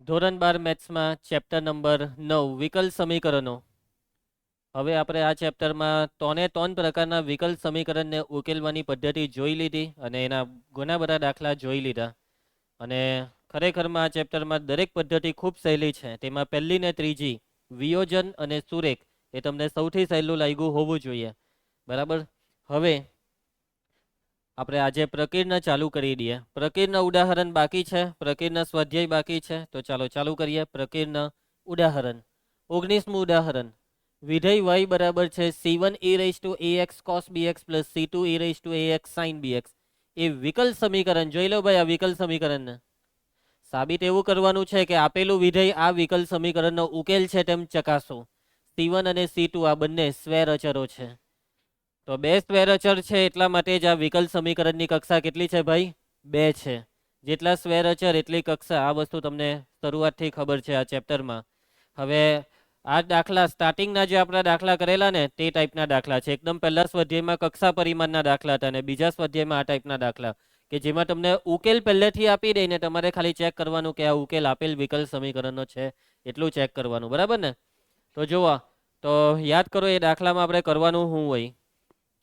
ધોરણ 12 મેથ્સમાં chapter number 9 વિકલ સમીકરણો. હવે આપણે આ ચેપ્ટરમાં ત્રણ પ્રકારના વિકલ સમીકરણને ઉકેલવાની પદ્ધતિ જોઈ લીધી અને એના ઘણા બધા દાખલા જોઈ લીધા. અને ખરેખરમાં આ ચેપ્ટરમાં દરેક પદ્ધતિ ખૂબ સહેલી છે. તેમાં પહેલી ને ત્રીજી વિયોજન અને સુરેખ એ તમને સૌથી સહેલું લાગ્યું હોવું જોઈએ. બરાબર. હવે આપણે આજે પ્રકીર્ણ ચાલુ કરી દઈએ. પ્રકીર્ણ ઉદાહરણ બાકી છે, પ્રકીર્ણ સ્વાધ્યાય બાકી છે. તો ચાલુ કરીએ. પ્રકીર્ણ ઉદાહરણ 19મું ઉદાહરણ. વિધેય y બરાબર છે c1 e ax cos bx plus c2 e ax sin bx. એ વિકલ સમીકરણ જોઈ લો ભાઈ. આ વિકલ સમીકરણને સાબિત એવું કરવાનું છે કે આપેલું વિધેય આ વિકલ સમીકરણનો ઉકેલ છે તેમ ચકાસો. c1 અને c2 આ બંને સ્વેર અચરો છે. તો બે સ્વેર અચર છે એટલા માટે જ આ વિકલ સમીકરણની કક્ષા કેટલી છે ભાઈ? 2 છે. જેટલા સ્વેર અચર એટલી કક્ષા. આ વસ્તુ તમને શરૂઆતથી ખબર છે આ ચેપ્ટરમાં. હવે આ દાખલા સ્ટાર્ટિંગના જે આપણા દાખલા કરેલા ને તે ટાઈપના દાખલા છે. એકદમ પહેલા સ્વાધ્યાયમાં કક્ષા પરિમાણના દાખલા હતા અને બીજા સ્વાધ્યાયમાં આ ટાઈપના દાખલા કે જેમાં તમને ઉકેલ પહેલેથી આપી દઈને તમારે ખાલી ચેક કરવાનું કે આ ઉકેલ આપેલ વિકલ સમીકરણનો છે એટલું ચેક કરવાનું. બરાબર ને? તો જુઓ, તો યાદ કરો એ દાખલામાં આપણે કરવાનું શું હોય.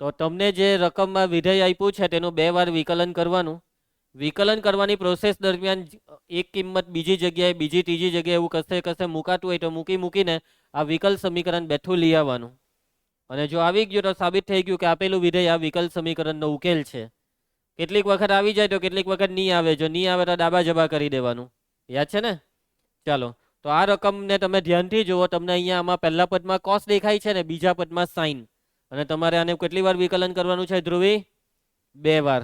તો તમને જે રકમમાં વિધેય આપ્યું છે તેનું 2 વાર વિકલન કરવાનું. વિકલન કરવાની પ્રોસેસ દરમિયાન એક કિંમત બીજી જગ્યાએ બીજી ત્રીજી જગ્યાએ એવું કશે મુકાતું હોય તો મૂકીને આ વિકલ સમીકરણ બેઠું લઈ આવવાનું. અને જો આવી ગયું તો સાબિત થઈ ગયું કે આપેલું વિધેય આ વિકલ સમીકરણનો ઉકેલ છે. કેટલીક વખત આવી જાય તો કેટલીક વખત નહીં આવે. જો નહીં આવે તો ડાબા જબા કરી દેવાનું. યાદ છે ને? ચાલો, તો આ રકમને તમે ધ્યાનથી જુઓ. તમને અહીંયા આમાં પહેલા પદમાં કોસ દેખાય છે ને બીજા પદમાં સાઈન. અને તમારે આને કેટલી વાર વિકલન કરવાનું છે ધ્રુવી? 2 વાર.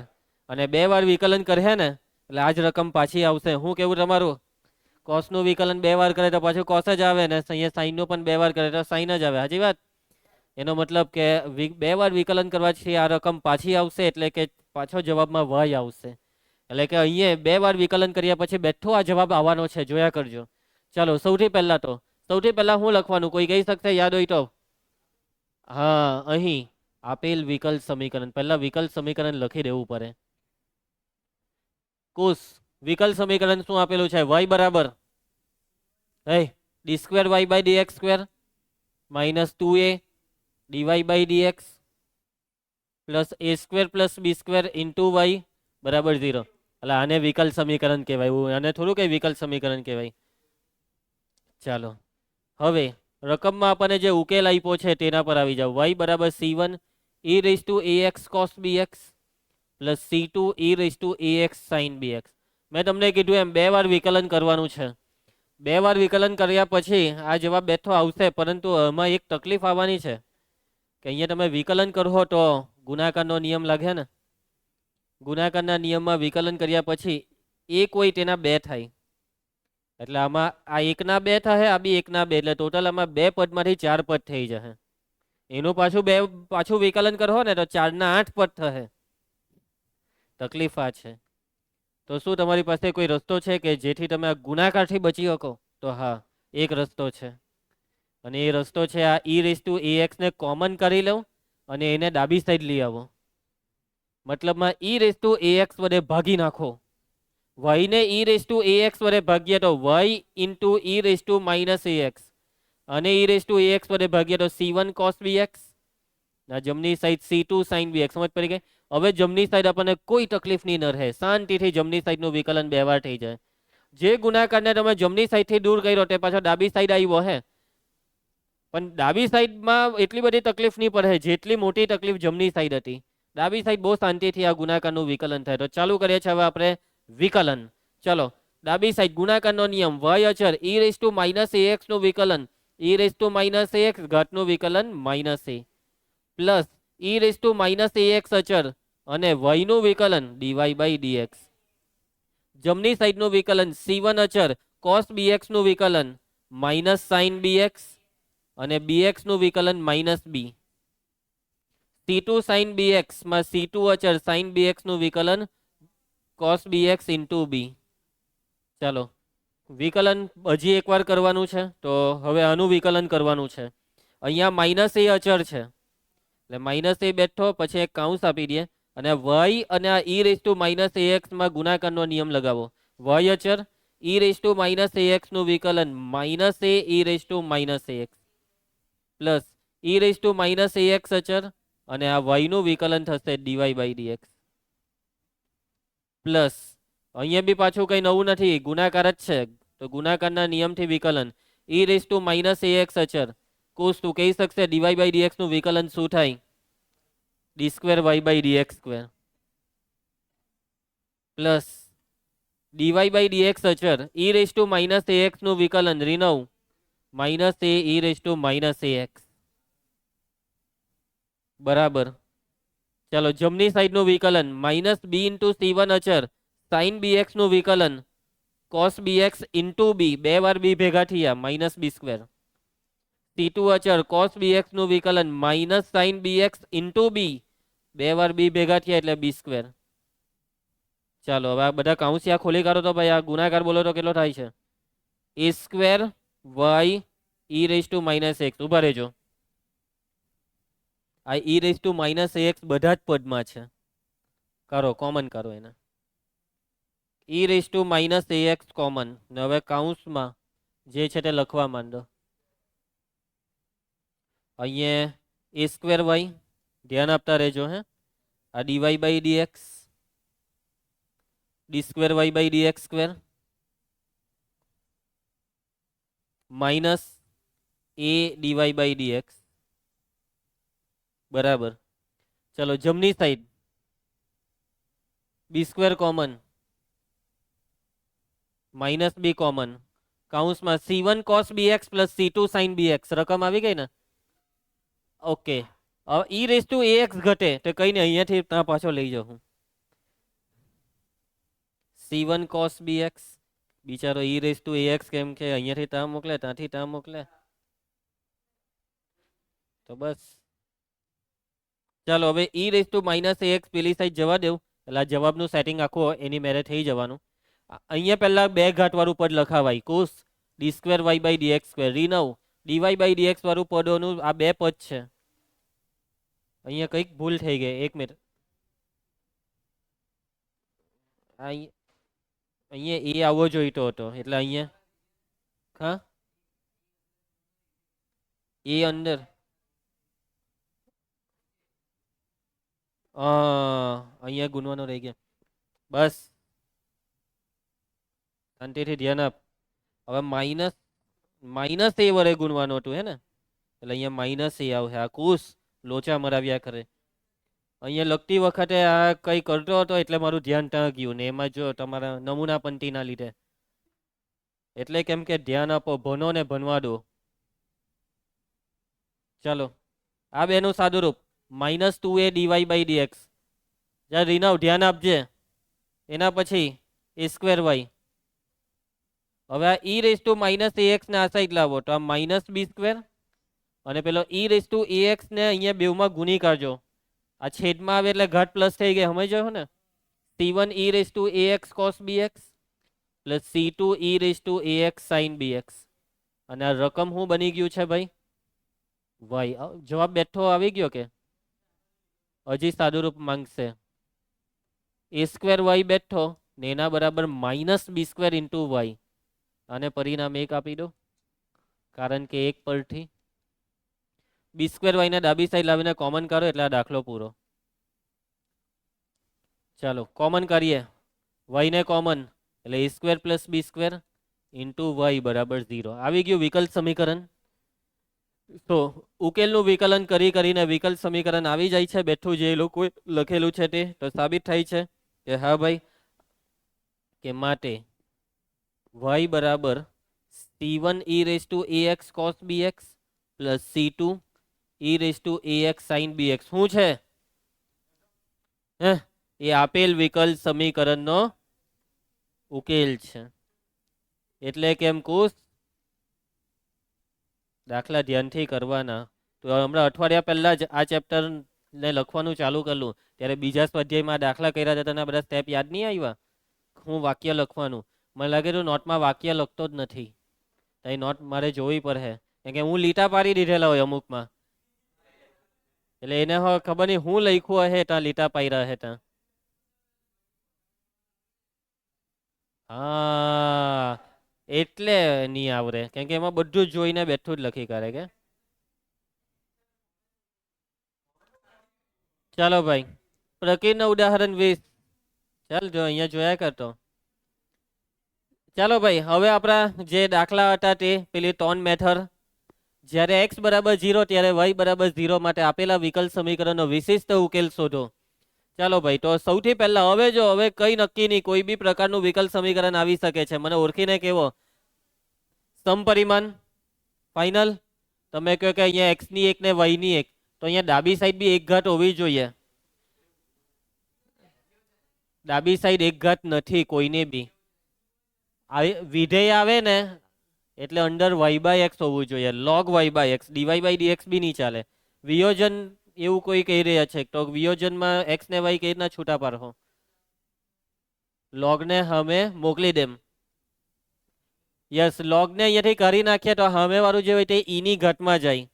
અને 2 વાર વિકલન કરે ને એટલે આ જ રકમ પાછી આવશે. હું કેવું તમારું? કોસનું વિકલન 2 વાર કરે તો પાછું કોસ જ આવે ને અહીંયા સાઈનનું પણ 2 વાર કરે તો સાઈન જ આવે. હાજી વાત? એનો મતલબ કે 2 વાર વિકલન કરવાથી આ રકમ પાછી આવશે એટલે કે પાછો જવાબમાં y આવશે. એટલે કે અહીંયા 2 વાર વિકલન કર્યા પછી બેઠો આ જવાબ આવવાનો છે. જોયા કરજો. ચાલો, સૌથી પહેલા શું લખવાનું? કોઈ કહી શકશે? યાદ હોય તો હા, અહીં આપેલ વિકલ સમીકરણ. પહેલા વિકલ સમીકરણ લખી દેવું પડે. કુશ વિકલ સમીકરણ શું આપેલું છે? y બરાબર d2y dx² minus 2a dy dx plus a² plus b² into y બરાબર 0. એટલે આને વિકલ સમીકરણ કહેવાય. આને થોડું કઈ વિકલ સમીકરણ કહેવાય. ચાલો, હવે રકમમાં આપણને જે ઉકેલ આપ્યો છે તેના પર આવી જાવ. y બરાબર c1 e ax cos bx plus c2 e ax sin bx. મેં તમને કીધું એમ 2 વાર વિકલન કરવાનું છે. 2 વાર વિકલન કર્યા પછી આ જવાબ બેઠો આવશે. પરંતુ આમાં એક તકલીફ આવવાની છે કે અહીંયા તમે વિકલન કરો તો ગુણાકારનો નિયમ લાગે ને. ગુણાકારના નિયમમાં વિકલન કર્યા પછી એક હોય તેના 2 થાય. એટલે આમાં આ 1 ના 2 થાય, આ બી 1 ના 2. એટલે ટોટલ આમાં 2 પદમાંથી 4 પદ થઈ જશે. એનું પાછું વિકલન કરો ને તો 4 ના 8 પદ થશે. તકલીફ આ છે. તો શું તમારી પાસે કોઈ રસ્તો છે કે જેથી તમે આ ગુણાકારથી બચી શકો? તો હા, એક રસ્તો છે. અને એ રસ્તો છે આ e ax ને કોમન કરી લઉં અને એને ડાબી સાઈડ લઈ આવો. મતલબમાં e ax વડે ભાગી નાખો. y ને e ax વડે ભાગીએ તો y ઇન્ટુ e ax અને e ax વડે ભાગીએ તો c1 cos bx. જમણી સાઈડ c2 sin bx. સમજ પડી ગઈ? હવે જમણી સાઈડ આપણને કોઈ તકલીફ નહીં ન રહે. શાંતિથી જમણી સાઈડનું વિકલન 2 વાર થઈ જાય. જે ગુણાકારને તમે જમણી સાઈડથી દૂર કર્યો તે પાછો ડાબી સાઈડ આવ્યો હે. પણ ડાબી સાઈડમાં એટલી બધી તકલીફ નહીં પડે જેટલી મોટી તકલીફ જમણી સાઈડ હતી. ડાબી સાઈડ બહુ શાંતિથી આ ગુણાકારનું વિકલન થાય. તો ચાલુ કરીએ છીએ હવે આપણે વિકલન. ચલો, ડાબી સાઈડ ગુણાકારનો નિયમ. y અચર e ax નું વિકલન e ax ઘાતનું વિકલન -a પ્લસ e ax અચર અને y નું વિકલન dy dx. જમણી સાઈડનું વિકલન c1 અચર cos bx નું વિકલન માઇનસ sin bx અને bx નું વિકલન -b. c2 sin bx માં c2 અચર sin bx નું વિકલન cos bx ઇન્ટુ b. ચાલો, વિકલન હજી એકવાર કરવાનું છે. તો હવે આનું વિકલન કરવાનું છે. અહીંયા -a અચર છે એટલે -a બેઠો પછી એક કાઉન્સ આપી દે અને y અને આ e ax માં ગુણાકારનો નિયમ લગાવો. y અચર e raise to minus a x નું વિકલન minus a e raise to minus a x plus e raise to minus a x અચર અને આ વાય નું વિકલન થશે ડીવાય બાય ડીએક્સ પ્લસ અહીંયા બી પાછું કઈ નવું નથી, ગુણાકાર જ છે. તો ગુણાકારના નિયમથી વિકલન e raise to minus a x અચર કોસ તું કહી શકશે ડીવાય બાય ડીએક્સ નું વિકલન શું થાય? D square y by dx square plus dy by dx અચર e raise to minus a x નું વિકલન રિનવ minus a e raise to minus a x બરાબર. ચાલો જમણી સાઈડ નું વિકલન minus b into c one અચર સાઇન બી એક્સ નું વિકલન cos b x into b બે વાર બી ભેગા થયા minus b square c two અચર કોસ બી એક્સ નું વિકલન minus sine b x into b બે વાર બી ભેગા થયા એટલે બી સ્ક્વેર. ચાલો હવે આ બધા કાઉન્સિયા ખોલી કાઢો તો ભાઈ આ ગુણાકાર બોલો તો કેટલો થાય છે? A square y e raise to minus x. ઉભા રહેજો, આ e raise to minus x બધા જ પદમાં છે, કરો કોમન કરો એને. E raise to minus x common. હવે કાઉન્સમાં જે છે તે લખવા માંડો. અહીંયા એ સ્ક્વેર વાય ધ્યાન આપતા રહેજો હે. આ dy by dx d square y by dx square minus a DY by dx બરાબર. ચલો જમણી side b square common minus b common કાઉન્સમાં c one cos b x plus c two sine b x. રકમ આવી ગઈ ને? Okay. હવે e raise to a x ઘટે તો કઈ નહીં, અહીંયાથી ત્યાં પાછો લઈ જાઉં. C one cos b x બિચારો e raise to a x કેમ કે અહીંયાથી ત્યાં મોકલે ત્યાંથી ત્યાં મોકલે તો બસ. ચાલો હવે e raise to minus a x પેલી સાઈડ જવા દેવું એટલે આ જવાબનું સેટિંગ આખું એની મેરે થઈ જવાનું. અહીંયા પહેલા બે ઘાટ વાળું પદ લખાવાય cos d square y by dx square રીનવ ડીવાય બાય ડીએક્સ વાળું પદોનું આ બે પદ છે. અહીંયા કંઈક ભૂલ થઈ ગઈ, એક મિનિટ. અહીંયા એ આવવો જોઈતો હતો એટલે અહીંયા હા એ અંદર અહીંયા ગુણવાનો રહી ગયા. બસ શાંતિથી ધ્યાન આપ. હવે માઇનસ માઇનસ એ વડે ગુણવાનું હતું હે ને એટલે અહીંયા માઇનસ એ આવશે. આ કુશ લોચા મરાવ્યા કરે. અહીંયા લખતી વખતે આ કંઈ કરતો હતો એટલે મારું ધ્યાન ત્યાં ગયું ને એમાં જો તમારા નમૂના પંક્તિના લીધે. એટલે કેમ કે ધ્યાન આપો, ભણો ને ભણવા દો. ચાલો આ બેનું સાદુરૂપ minus two a DY by d x. જ્યાં રીનાવ ધ્યાન આપજે. એના પછી એ સ્ક્વેર વાય. હવે આ e raise to minus a x ને આ સાઈડ લાવો તો આ માઇનસ બી સ્ક્વેર અને પેલો ઈ રેસ ટુ એ એક્સ ને અહીંયા બેવમાં ગુણી કાઢજો. આ છેદમાં આવે એટલે ઘાટ પ્લસ થઈ ગઈ, સમજો ને? C one e raise to a x cos b x plus c two e raise to a x sine b x. અને આ રકમ શું બની ગયું છે ભાઈ? વાય. જવાબ બેઠો આવી ગયો કે હજી સાદુરૂપ માંગશે? એ સ્ક્વેર વાય બેઠો ને એના બરાબર minus b square into Y. અને પરિણામ એક આપી દો કારણ કે એક પરથી બી સ્ક્વેર વાયને ડાબી સાઈડ લાવીને કોમન કરો એટલે આ દાખલો પૂરો. ચાલો કોમન કરીએ. વાયને કોમન એટલે એ સ્ક્વેર પ્લસ બી સ્ક્વેર ઇન્ટુ વાય બરાબર 0. આવી ગયું વિકલ્પ સમીકરણ. તો ઉકેલનું વિકલન કરી કરીને વિકલ્પ સમીકરણ આવી જાય છે બેઠું જે લોકો લખેલું છે તે. તો સાબિત થાય છે કે હા ભાઈ કે માટે y બરાબર c1 e raise to ax cos bx plus c2 e raise to ax sin bx શું છે? એ આપેલ વિકલ્પ સમીકરણનો ઉકેલ છે. એટલે કેમ કુશ દાખલા ધ્યાનથી કરવાના. તો હમણાં અઠવાડિયા પહેલા જ આ ચેપ્ટર ને લખવાનું ચાલુ કરલું ત્યારે બીજા સ્વાધ્યાયમાં દાખલા કર્યા હતા, તને બધા સ્ટેપ યાદ નહીં આવ્યા? હું વાક્ય લખવાનું, મને લાગે તું નોટમાં વાક્ય લખતો જ નથી. તો એ નોટ મારે જોવી પડે કેમ કે હું લીટા પાડી દીધેલા હોય અમુકમાં. એટલે એને હવે ખબર નહીં હું લખ્યું હે ત્યાં લીટા પાડ્યા હે ત્યાં. હા એટલે નહીં આવડે, કેમ કે એમાં બધું જ જોઈને બેઠું જ લખી કરે કે. ચાલો ભાઈ, પ્રકીર્ણનું ઉદાહરણ 20. ચાલ જો અહીંયા જોયા કરતો. ચાલો ભાઈ, હવે આપણા જે દાખલા હતા તે પેલી ટોન મેથડ, જ્યારે x બરાબર 0 ત્યારે y બરાબર 0 માટે આપેલા વિકલ્પ સમીકરણનો વિશિષ્ટ ઉકેલ શોધો. ચાલો ભાઈ, તો સૌથી પહેલા હવે કઈ નક્કી નહીં, કોઈ બી પ્રકારનું વિકલ્પ સમીકરણ આવી શકે છે. મને ઓળખીને કેવો સમપરિમાણ ફાઇનલ. તમે કહો કે અહીંયા x ની 1 ને y ની 1, તો અહીંયા ડાબી સાઈડ બી 1 ઘાત હોવી જોઈએ. ડાબી સાઈડ 1 ઘાત નથી કોઈને બી. વિધેય આવે ને એટલે અંડર y/x હોવું જોઈએ. log y/x, dy/dx બી નહીં ચાલે. વિયોજન એવું કોઈ કહી રહ્યા છે, તો વિયોજનમાં x ને y કઈ રીતના છૂટા પાડો? log ને સામે મોકલી દેમ. યસ, log ને અહીંયાથી કરી નાખીએ તો સામે વાળું જે હોય તે e ની ઘાતમાં જાય,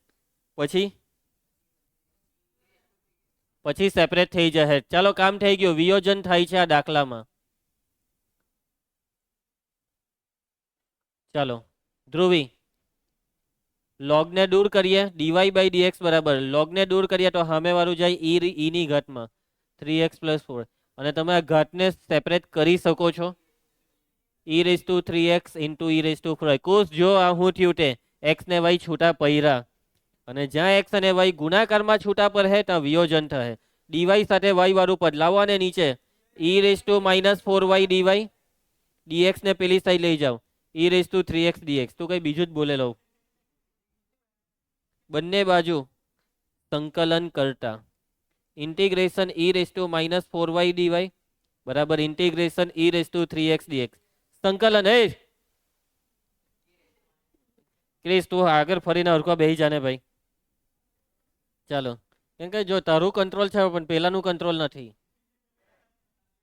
પછી સેપરેટ થઈ જશે. ચાલો, કામ થઈ ગયું. વિયોજન થાય છે આ દાખલામાં. ચાલો ધ્રુવી, log ને દૂર કરીએ, dy/dx બરાબર log ને દૂર કરીએ તો સામે વાળું જાય e ની ઘાતમાં 3x + 4, અને તમે આ ઘાતને સેપરેટ કરી શકો છો. e3x × e4. કોસ જો આ હું થયું તે x ને y છૂટા પડ્યા, અને જ્યાં x અને y ગુણાકારમાં છૂટા પડે ત્યાં વિયોજન થશે. dy સાથે y વાળું બદલાવો અને નીચે e−4y dy, dx ને પેલી સાઈડ લઈ જાઓ, e3x dx. તું કઈ બીજું જ બોલે લઉં. બંને બાજુ સંકલન કરતા ઇન્ટિગ્રેશન e−4y dy બરાબર ઇન્ટિગ્રેશન e3x dx. સંકલન ક્રિસ, તું આગળ ફરીને હરખો બેસી જાને ભાઈ. ચાલો, કેમ કે જો તારું કંટ્રોલ છે પણ પેલાનું કંટ્રોલ નથી.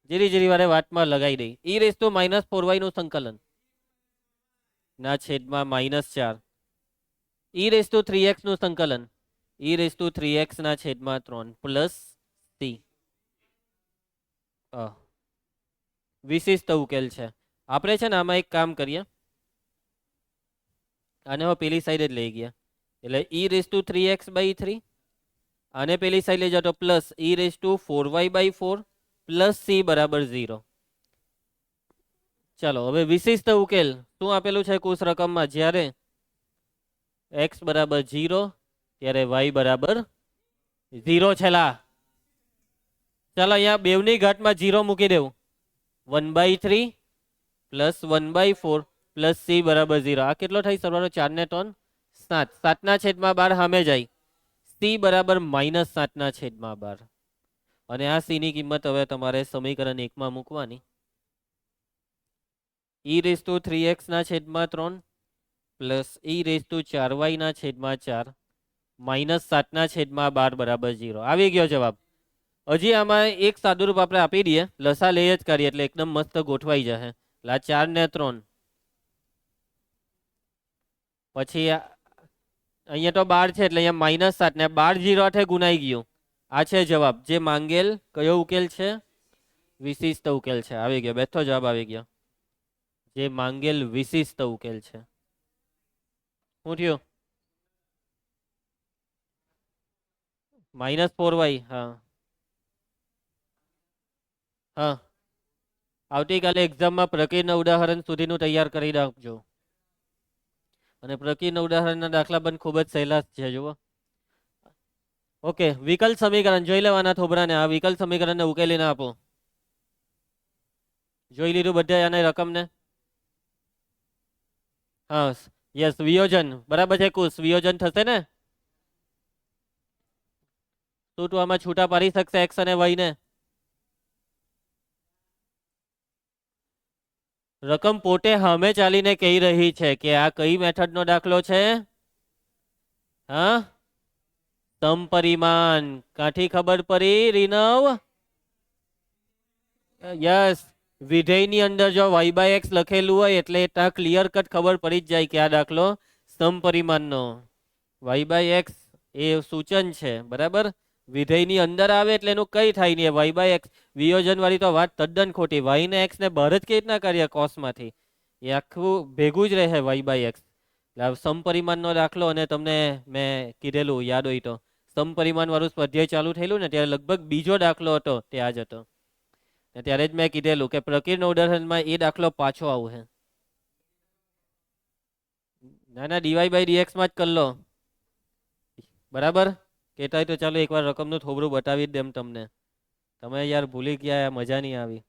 જીરી વારે વાતમાં લગાવી દઈ. e−4y નું સંકલન ના છેદમાં -4, e3x નું સંકલન e3x ના છેદમાં 3 પ્લસ c. વિશિષ્ટ ઉકેલ છે. આપણે છે ને આમાં એક કામ કરીએ, આને હવે પેલી સાઈડ જ લઈ ગયા, એટલે e3x/3, આને પેલી સાઈડ લઈ જાઓ તો પ્લસ e4y/4 પ્લસ c બરાબર 0. ચાલો, હવે વિશિષ્ટ ઉકેલ શું આપેલું છે કુશ રકમમાં? જ્યારે x બરાબર 0 ત્યારે y બરાબર 0 છેલા. ચાલો, અહીંયા બેવની ઘાતમાં 0 મૂકી દેવું. 1/3 પ્લસ 1/4 પ્લસ c બરાબર 0. આ કેટલો થાય સરવાળો? 4 ને 3 7, 7 ના છેદમાં 12 સામે જાય, c બરાબર -7 ના છેદમાં 12. અને આ c ની કિંમત હવે તમારે સમીકરણ 1 માં મૂકવાની. e3x ના છેદમાં 3 પ્લસ e4y ના છેદમાં 4 -7 ના છેદમાં 12 બરાબર 0. આવી ગયો જવાબ. હજી આમાં એક સાદુરૂપ આપણે આપી દઈએ, લસા લઈ જ કરીએ એટલે એકદમ મસ્ત ગોઠવાઈ જશે. 4 ને 3 પછી અહીંયા તો 12 છે એટલે અહીંયા -7 ને 12 0 8 ગુણાઈ ગયું. આ છે જવાબ. જે માંગેલ કયો ઉકેલ છે? વિશિષ્ટ ઉકેલ છે. આવી ગયો, બેઠો જવાબ આવી ગયો. જે માંગેલ વિશિષ્ટ ઉકેલ છે. શું થયું? -4y. હા, આવતીકાલે એક્ઝામમાં પ્રકીર્ણ ઉદાહરણ સુધીનું તૈયાર કરી રાખજો. અને પ્રકીર્ણ ઉદાહરણના દાખલા પણ ખૂબ જ સહેલા છે. જુઓ, ઓકે. વિકલ્પ સમીકરણ જોઈ લેવાના થોબરાને. આ વિકલ્પ સમીકરણને ઉકેલીને આપો. જોઈ લીધું બધા આને રકમને? હા, યસ. વિયોજન બરાબર છે કુશ, વિયોજન થશે ને? શું તું આમાં છૂટા પાડી શકશે x અને y ને? રકમ પોતે સામે ચાલીને કહી રહી છે કે આ કઈ મેથડનો દાખલો છે? હા, સમપરિમાણ. કાઠી ખબર પડી રીનવ? યસ, વિધેયની અંદર જો y/x લખેલું હોય એટલે ત્યાં ક્લિયર કટ ખબર પડી જ જાય કે આ દાખલો સમપરિમાણનો. y/x એ સૂચન છે, બરાબર? વિધેયની અંદર આવે એટલે એનું કઈ થાય નહીં. y/x વિયોજન વાળી તો વાત તદ્દન ખોટી. y ને x ને બહાર જ કઈ રીતના કરીએ કોસમાંથી? એ આખું ભેગું જ રહે વાય બાય એક્સ. સમપરિમાણનો દાખલો અને તમને મેં કીધેલું યાદ હોય તો સમપરિમાણ વાળું સ્વાધ્યાય ચાલુ થયેલું ને ત્યારે લગભગ બીજો દાખલો હતો તે આ જ હતો. ત્યારે જ મેં કીધેલું કે પ્રકીર્ણ ઉદાહરણમાં એ દાખલો પાછો આવશે. ના ના ડીવાય બાય ડીએક્સ માં જ કરી લો. બરાબર કહેતા હોય તો ચાલો એકવાર રકમનું થોબડું બતાવી જ દેમ તમને. તમે યાર ભૂલી ગયા, મજા નહીં આવી.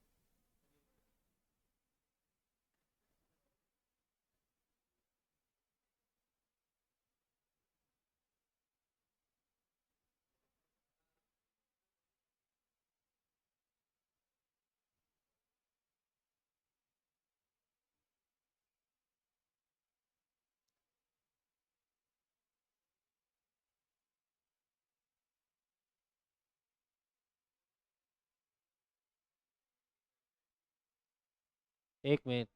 એક મિનિટ.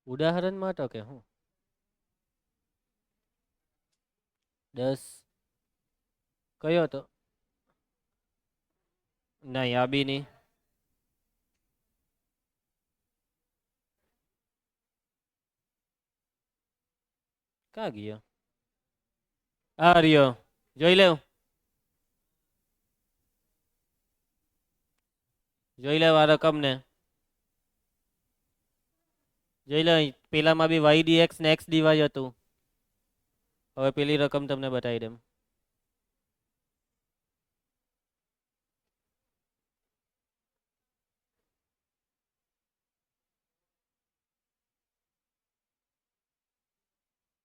ઉદાહરણ માટે કે હું 10 કયો હતો? નહીં આ બી નહીં. ક્યાં ગયો? આ રહ્યો, જોઈ લેવ. જોઈ લેવ આ રકમ ને. જોઈ લે પેલામાં બી વાય ડીએક્સ ને એક્સ ડીવાય હતું. હવે પેલી રકમ તમને બતાવી દેમ.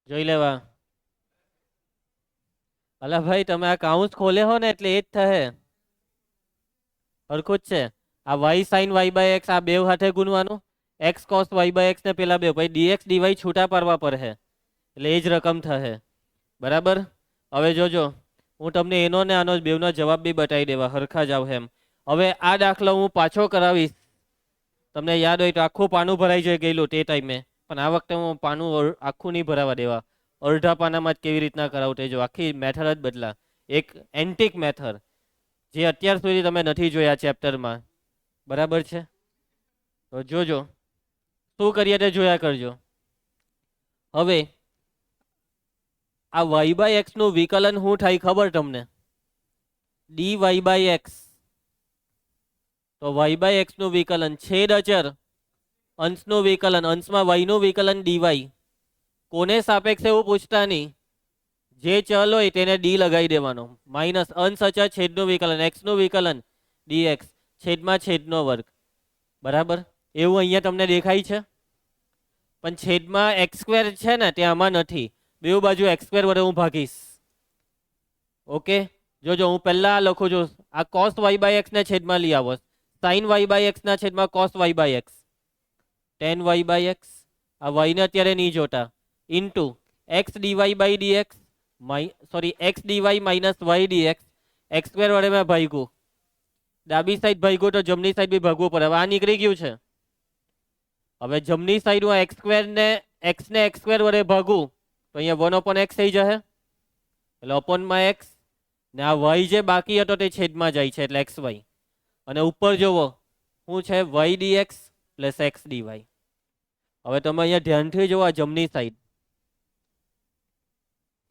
જોઈ લેવા. અલા ભાઈ તમે આ કાઉન્સ ખોલે હો ને એટલે એ જ થશે. હરખું જ છે. આ y sine y by x આ બે હાથે ગુણવાનું. X cos y by x ને પેલા બે પછી ડીએક્સ ડીવાય છૂટા પાડવા પડે એટલે એ જ રકમ થશે. બરાબર. હવે જોજો હું તમને એનો ને આનો બેવનો જવાબ બી બતાવી દેવા હરખા જ આવશે એમ. હવે આ દાખલો હું પાછો કરાવીશ. તમને યાદ હોય તો આખું પાનું ભરાઈ જાય ગયેલું તે ટાઈમે, પણ આ વખતે હું પાનું આખું નહીં ભરાવા દેવા. અડધા પાનામાં જ કેવી રીતના કરાવું તે જો. આખી મેથડ જ બદલા. એક એન્ટિક મેથડ જે અત્યાર સુધી તમે નથી જોયા ચેપ્ટરમાં. બરાબર છે. તો જોજો શું કરીએ તે જોયા કરજો. હવે આ વાય બાય એક્સ નું વિકલન શું થાય ખબર તમને? D y by x. તો વાય બાય એક્સ નું વિકલન છેદ અચર અંશનું વિકલન, અંશમાં વાય નું વિકલન ડીવાય. કોને સાપેક્ષે એવું પૂછતા નહીં. જે ચલ હોય તેને ડી લગાવી દેવાનો. માઇનસ અંશ અચર છેદનું વિકલન એક્સ નું વિકલન ડીએક્સ છેદમાં છેદનો વર્ગ. બરાબર. એવું અહીંયા તમને દેખાય છે. પણ છેદમાં એક્સ સ્ક્વેર છે ને તે આમાં નથી. બે બાજુ એક્સ સ્ક્વેર વડે હું ભાગીશ. ઓકે. જોજો હું પહેલા લખું છું. આ કોસ વાય બાય એક્સ ને છેદમાં લઈ આવો. સાઇન વાય બાય એક્સ ના છેદમાં cos y by x. Tan y by x. આ વાય ને અત્યારે નહીં જોતા. Into x d y by d x sorry x d y minus y d x. X square વડે મેં ભાગ્યું. ડાબી સાઈડ ભાગ્યું તો જમણી સાઈડ બી ભાગવું પડે. હવે આ નીકળી ગયું છે. હવે જમણી સાઈડ હું એક્સ સ્ક્વેર ને એક્સ સ્ક્વેર વડે ભાગું તો અહીંયા 1/x થઈ જશે. એટલે અપોનમાં એક્સ ને આ વાય જે બાકી હતો તે છેદમાં જાય છે એટલે એક્સ વાય. અને ઉપર જોવો શું છે? Y d x plus x d y. હવે તમે અહીંયા ધ્યાનથી જોવો આ જમણી side.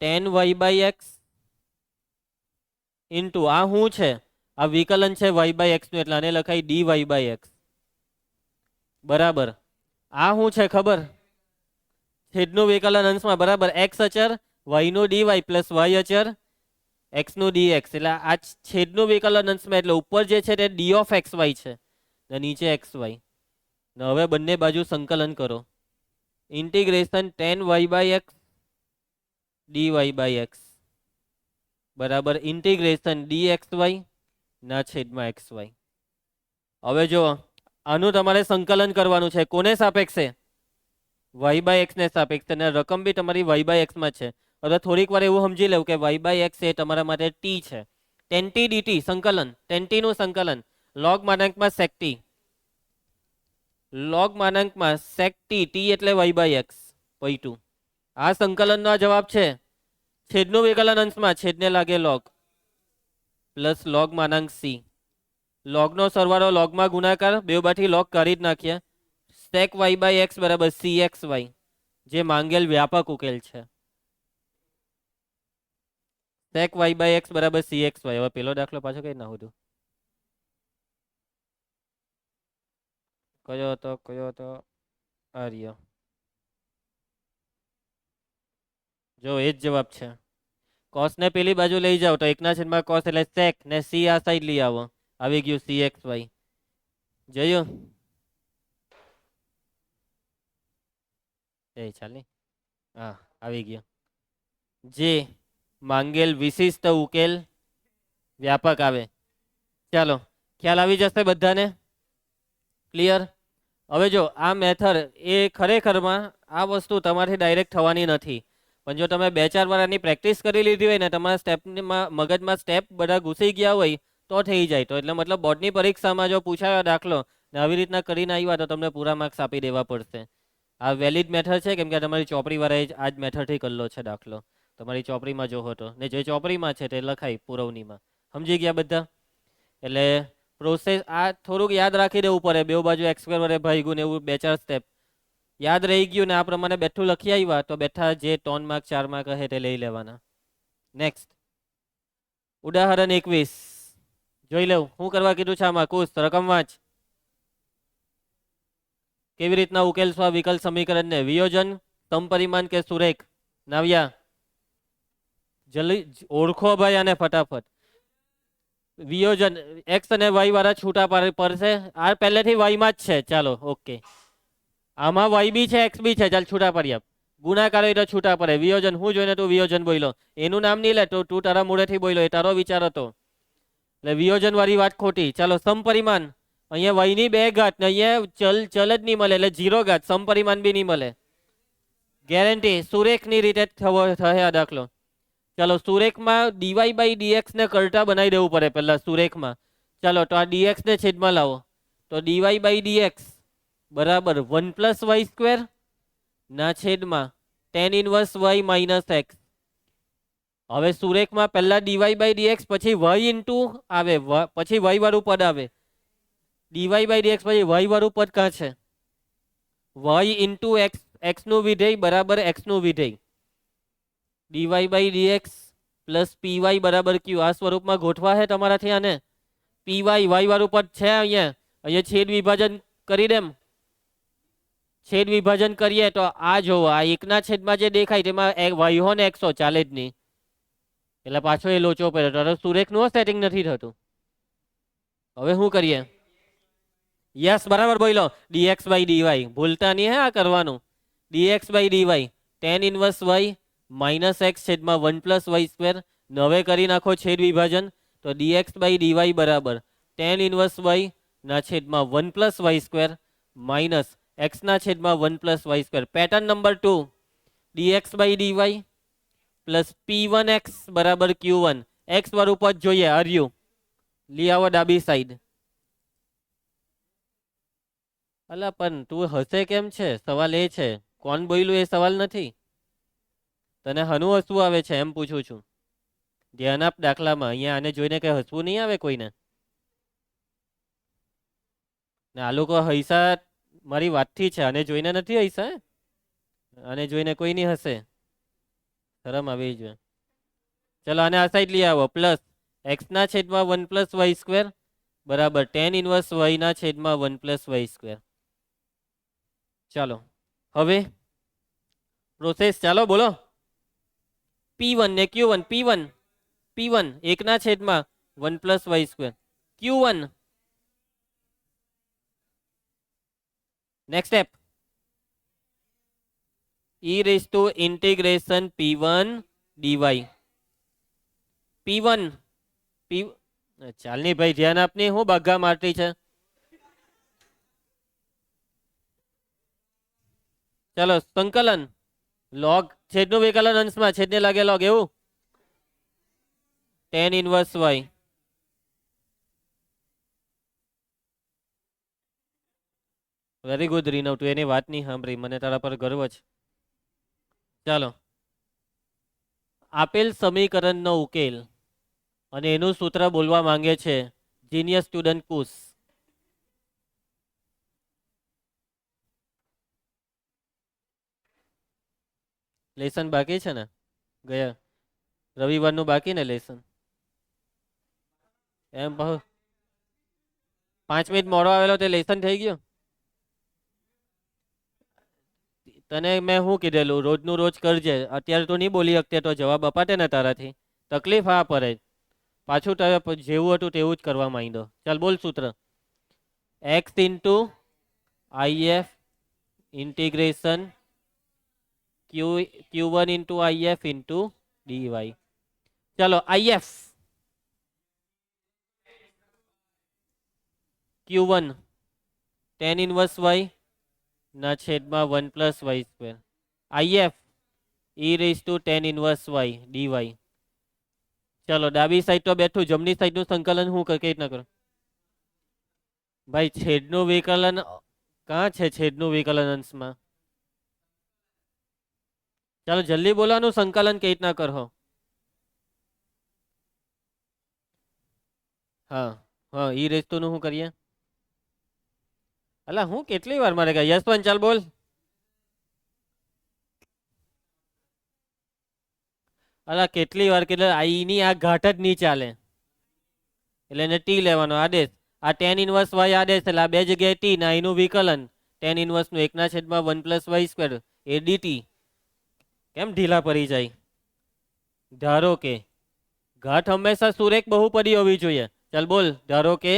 Tan y by x into આ શું છે? આ વિકલન છે વાય બાય એક્સ નું એટલે આને લખાય ડી વાય બાય એક્સ. બરાબર. આ શું છે ખબર? છેદનું વિકલન અંશમાં. બરાબર. એક્સ અચર વાય નું ડીવાય પ્લસ વાય અચર એક્સ નું ડીએક્સ. એટલે આ છેદનું વિકલન અંશમાં એટલે ઉપર જે છે તે ડી ઓફ એક્સ વાય છે ને નીચે એક્સ વાય. ને હવે બંને બાજુ સંકલન કરો. Integration tan y by x d y by x બરાબર ઇન્ટિગ્રેશન ડી એક્સ વાય ના છેદમાં એક્સ વાય. હવે જો આનું તમારે સંકલન કરવાનું છે. કોને સાપેક્ષે? વાય બાય એક્સ ને સાપેક્ષે. અને રકમ બી તમારી વાય બાય એક્સ માં છે. હવે થોડીક વાર એવું સમજી લેવું કે વાય બાય એક્સ એ તમારા માટે ટી છે. ટેન ટી ડીટી સંકલન. ટેન ટી નું સંકલન લોગ માનાંકમાં સેક ટી. લોગ માનાંકમાં સેક ટી. ટી એટલે વાય બાય એક્સ પૈટું. આ સંકલનનો જવાબ છે. છેદનું વિકલન અંશમાં છેદને લાગે લોગ પ્લસ લોગ માનાંક સી. લોગનો સરવાળો લોગમાં ગુણાકાર બે બાજુથી લોગ કરી જ નાખીએ. sec y બાય x બરાબર cxy જે માંગેલ વ્યાપક ઉકેલ છે. sec y બાય x બરાબર cxy. હવે પેલો દાખલો પાછો કઈ ના હતું, કયો હતો આર્ય. જો એ જ જવાબ છે. cos ને પેલી બાજુ લઈ જાઓ તો 1/cos એટલે sec ને c આ સાઈડ લઈ આવો, આવી ગયું cxy. જોયું એ ચાલ ની, હા આવી ગયો. જે માંગેલ વિશિષ્ટ ઉકેલ વ્યાપક આવે. ચાલો ખ્યાલ આવી જશે બધાને, ક્લિયર. હવે જો આ મેથડ એ ખરેખરમાં આ વસ્તુ તમારી ડાયરેક્ટ થવાની નથી, પણ જો તમે 2-4 વાર આની પ્રેક્ટિસ કરી લીધી હોય ને તમારા સ્ટેપમાં મગજમાં સ્ટેપ બધા ઘૂસી ગયા હોય તો થઈ જાય. તો એટલે મતલબ બોર્ડની પરીક્ષામાં જો પૂછાયો દાખલો ને આવી રીતના કરીને આવ્યા તો તમને પૂરા માર્ક્સ આપી દેવા પડશે. આ વેલિડ મેથડ છે કેમ કે તમારી ચોપડીવાળાએ આ જ મેથડથી કરેલો છે દાખલો. તમારી ચોપડીમાં જો હતો ને જે ચોપડીમાં છે તે લખાય પુરવણીમાં. સમજી ગયા બધા? એટલે પ્રોસેસ આ થોડુંક યાદ રાખી દેવું પડે. બે બાજુ x² વડે ભાગ્યું ને એવું 2-4 સ્ટેપ યાદ રહી ગયું ને આ પ્રમાણે બેઠું લખી આવ્યા તો બેઠા જે 3 માર્ક 4 માર્ક હશે તે લઈ લેવાના. નેક્સ્ટ ઉદાહરણ 21 જોઈ લેવું. શું કરવા કીધું છે આમાં? કુશ રકમ વાંચ. કેવી રીતના ઉકેલશો આ વિકલ સમીકરણને? વિયોજન, સમપરિમાણ કે સુરેખ? નાવ્યા જલ્દી ઓળખો ભાઈ આને ફટાફટ. વિયોજન x અને y વાળા છૂટા પડશે. આ પહેલેથી y માં જ છે. ચાલો ઓકે, આમાં y બી છે x બી છે. ચાલ છૂટા પડી આપ. ગુણાકાર હોય તો છૂટા પડે. વિયોજન હું જોઈને તું વિયોજન બોલો, એનું નામ નહીં લે તો તું તારા મૂળેથી બોલો, એ તારો વિચાર હતો એટલે વિયોજન વાળી વાત ખોટી. ચાલો સમપરિમાણ, અહીંયા y ની 2 ઘાત ને અહીંયા ચલ જ નહીં મળે એટલે 0 ઘાત. સમપરિમાણ બી નહીં મળે ગેરંટી. સુરેખની રીતે થશે આ દાખલો. ચાલો સુરેખમાં dy બાય dx ને કરતા બનાવી દેવું પડે પહેલા સુરેખમાં. ચાલો તો આ dx ને છેદમાં લાવો તો dy બાય dx બરાબર 1 + y² ના છેદમાં tan inverse y minus x. હવે સુરેખમાં પહેલા dy બાય dx પછી y ઇન્ટુ આવે, પછી y વાળું પદ આવે. dy બાય dx પછી y વાળું પદ કાં છે? y ઇન્ટુ x, x નું વિધેય બરાબર x નું વિધેય. dy by dx plus py બરાબર q. આ સ્વરૂપમાં ગોઠવા છે તમારાથી આને. py y વાળું પદ છે અહીંયા છેદ વિભાજન કરી દેમ. છેદ વિભાજન કરીએ તો આ જોવો, આ 1/છેદમાં જે દેખાય તેમાં y હો ને x ચાલે જ નહીં એટલે પાછો એ લોચો પડ્યો. તો સુરેખનું સેટિંગ નથી થતું. હવે શું કરીએ? યસ બરાબર બોલો. dx બાય dy ભૂલતા નહીં હે આ કરવાનું. dx by dy tan inverse y minus x છેદમાં 1 + y². હવે કરી નાખો છેદ વિભાજન તો dx બાય dy બરાબર tan ઇનવર્સ y ના છેદમાં 1 + y² માઇનસ x ના છેદમાં 1 + y². Pattern number 2 dx by dy plus p1x બરાબર q1. x વાળું પદ જોઈએ આર્યું, લઈ આવો ડાબી સાઈડ. અલા પણ તું હસે કેમ છે? સવાલ એ છે કોણ બોલ્યું એ સવાલ નથી. તને હનું હસવું આવે છે એમ પૂછું છું. ધ્યાન આપ દાખલામાં. અહીંયા આને જોઈને કઈ હસવું નહીં આવે કોઈને. ને આ લોકો હૈસા મારી વાતથી છે, આને જોઈને નથી હૈસા. આને જોઈને કોઈ નહીં હસે, શરમ આવી જોઈએ. ચલો આને આ સાઈડ લઈ આવો. પ્લસ x ના છેદમાં 1 + y² બરાબર tan ઇનવર્સ y ના છેદમાં 1 + y². ચાલો હવે પ્રોસેસ ચાલો બોલો. p1 ને q1. p1 1 ના છેદમાં 1 + y². q1 next step e⁻∫ p1 dy. p1 ચાલ ની ભાઈ ધ્યાન આપની, હું બાગા મારતી છે. ચાલો સંકલન log છેદનું વિકલન અંશમાં છેદને લાગે log એવું tan inverse y. Very good Rinav, તું એની વાત નહીં સાંભળી, મને તારા પર ગર્વ છે. ચાલો આપેલ સમીકરણનો ઉકેલ અને એનું સૂત્ર બોલવા માંગે છે જીનિયસ સ્ટુડન્ટ કુશ. લેસન બાકી છે ને ગયા રવિવારનું બાકી ને લેસન? એમ 5 મિનિટ મોડો આવેલો તે લેસન થઈ ગયો? તને મેં શું કીધેલું રોજનું રોજ કરજે. અત્યારે તો નહીં બોલી શકતે તો જવાબ અપાતે ને તારાથી તકલીફ આ પડે. પાછું તારે જેવું હતું તેવું જ કરવા માંડો. ચાલ બોલ સૂત્ર. X into IF integration Q1 into I F into d y. चलो I F Q1 tan inverse y ना छेद में 1 plus y square. I F e raise to tan inverse y d y. चलो डाबी साइड तो बैठू जमनी side નું સંકલન હું કઈ રીતના કરું ભાઈ? છેદનું વિકલન કાં છે? છેદનું વિકલન અંશમાં. ચાલો જલ્દી બોલવાનું સંકલન કઈ રીતના કરો? હા હા ઈ રેસ્તો નું શું કરીએ? અલા હું કેટલી વાર મારે કહ્યું યશવંત ચાલ બોલ. અલા કેટલી વાર કે આઈ ની આ ઘાટ જ નહીં ચાલે એટલે એને ટી લેવાનો આદેશ. આ tan ઇનવર્સ y આદેશ એટલે આ બે જગ્યાએ ટી ના એનું વિકલન tan ઇનવર્સ નું 1/1 પ્લસ y સ્ક્વેર એ dt. કેમ ઢીલા પડી જાય? ધારો કે ઘાટ હંમેશા સુરેખ બહુપદી હોવી જોઈએ. ચાલ બોલ ધારો કે